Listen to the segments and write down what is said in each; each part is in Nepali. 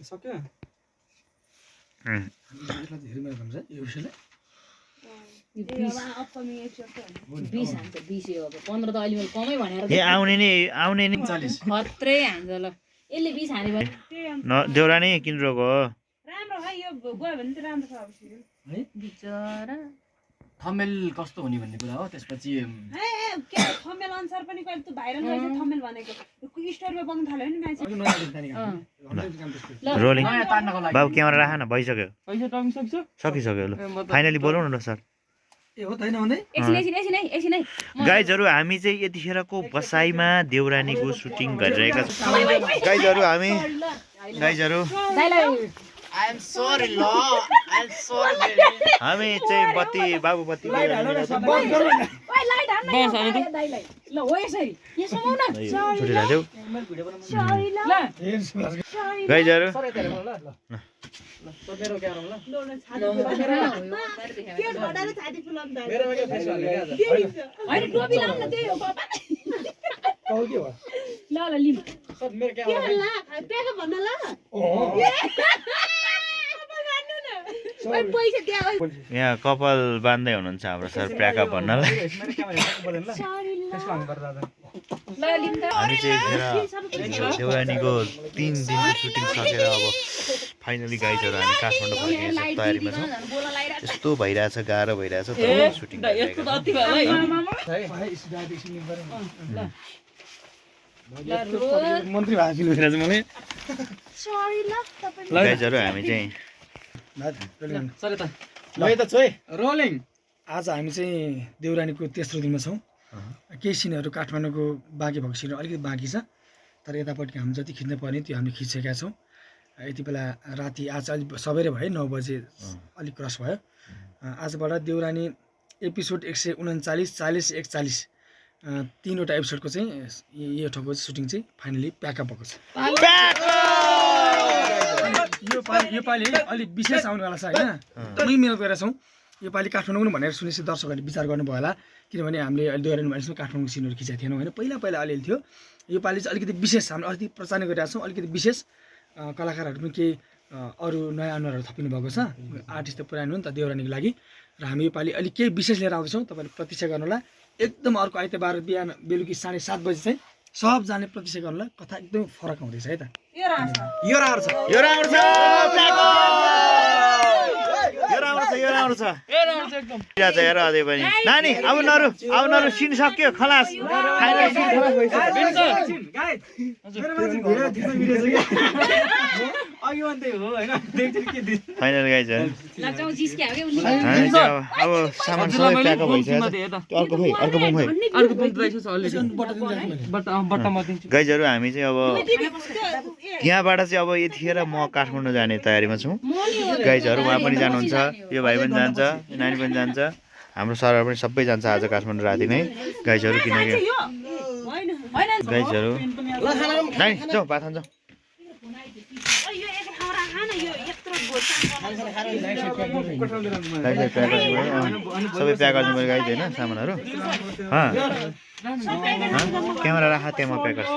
सक्यो आउने नि खत्रै हान्छ ल यसले 20 हाने भयो देउरानी किनिरहेको हो राम्रो है यो गयो भने त राम्रो छ अब सिरियल है बिचरा थम्बनेल कस्तो हुने भन्ने कुरा हो त्यसपछि के थम्बनेल अनुसार पनि कहिले त भाइरल भएछ थम्बनेल भनेको स्टोरीमा बग्न थाल्यो नि मान्छे रोलिङ बाबु क्यामेरा राख न भइसक्यो पैसा टर्न सक्छ सकिसक्यो ल फाइनली बोलाउनु न सर ए हो छैन हुँदै एकछिन है गाइजहरु हामी चाहिँ यतिखेरको बसाइमा देउरानीको सुटिङ गरिरहेका छौँ गाइजहरु हामी गाइजहरु आई एम सॉरी ल आई एम सॉरी हामी चाहिँ बत्ती बाबु बत्ती ओइ लाइट हान्न बस हाल्नु त ल हो यसरी यो समाउ न छुटिराख्यौ सरी ल गाइजहरु मेरो क्यामेरा ल के बडाले छाती फुलाउन त मेरोमा के फेस हाल्ने के आज हैन टोपी लाउन न त्यही हो बाबा कौ के हो ल लिम सब मेरो क्यामेरा ल पेको भन्न ल ओइ पैसा दिया ओइ यहाँ कपाल बान्दै हुनुहुन्छ हाम्रो सर प्याका भन्नलाई मेरो क्यामेरा बोलेन ल फेस हाल्नु पर्दा ल लिम त हामी चाहिँ देउरानीको 3 दिनको सुटिङ सकेर अब फाइनली गाइजहरु हामी काठमाडौँ फर्किने तयारीमा छौँ यस्तो भइरहेछ गाह्रो भइरहेछ तर सुटिङ यस्तो त अति भयो मन्त्री भए फिल भइरहेछ मलाई सरी ल तपाई गाइजहरु हामी चाहिँ सरी त ल त छोइ रोलिङ आज हामी चाहिँ देउरानीको तेस्रो दिनमा छौँ केही सिनहरू काठमाडौँको बाँकी भएको सिनहरू अलिकति बाँकी छ तर यतापट्टि हामी जति खिच्न पर्ने त्यो हामीले खिचेका छौँ यति बेला राति आज अलिक सबेरै भयो 9 बजे अलिक क्रस भयो आजबाट देउरानी एपिसोड 139 40 41 तीनवटा एपिसोडको चाहिँ यो ठाउँको सुटिङ चाहिँ फाइनली प्याकअप भएको छ यो पालि अलिक विशेष आउनेवाला छ होइन एकदमै मिहिनेत गरेका छौँ यो पालि काठमाडौँ पनि भनेर सुनेपछि दर्शकहरूले विचार गर्नुभयो होला किनभने हामीले अहिले देउरानी भनेपछि काठमाडौँको सिनहरू खिचेका थिएनौँ होइन पहिला अलिअलि थियो यो पालि चाहिँ अलिकति विशेष हामीले अलिकति प्रचार गरिरहेका छौँ अलिकति विशेष कलाकारहरू पनि केही अरू नयाँ अनुहारहरू थपिनु भएको छ आर्टिस्ट त पुरानो हो नि त देउरानीको लागि र हामी यो पालि अलिक केही विशेष लिएर आउँदैछौँ तपाईँले प्रतीक्षा गर्नुहोला एकदम अर्को आइतबार बिहान बेलुकी 7:30 बजी चाहिँ सबजनाले प्रतीक्षा गर्नुहोला कथा एकदम फरक हुँदैछ है त यो राम्रो छ एकदम हेर अझै पनि नानी अब नरु सिन सक्यो खलास फाइनल गाइजहरु अब सामान सबै प्याकअप भइसक्यो अर्को गाइजहरु हामी चाहिँ अब यहाँबाट चाहिँ अब यतिखेर म काठमाडौँ जाने तयारीमा छौँ गाइजहरु उहाँ पनि जानुहुन्छ यो भाइ पनि जान्छ नानी पनि जान्छ हाम्रो सरहरू पनि सबै जान्छ आज काठमाडौँ राति नै गाइजहरु किनकि गाइजहरु नानी जाऊ भात खान्छ सबै प्याक गर्नु पऱ्यो गाइज होइन सामानहरू क्यामेरा राख त्यहाँ म प्याक गर्छु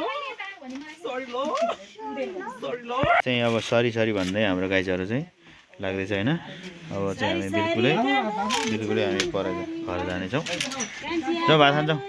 चाहिँ अब सरी भन्दै हाम्रो गाइजहरू चाहिँ लाग्दैछ होइन अब चाहिँ हामी बिल्कुलै हामी पर घर जानेछौँ भात खान्छौँ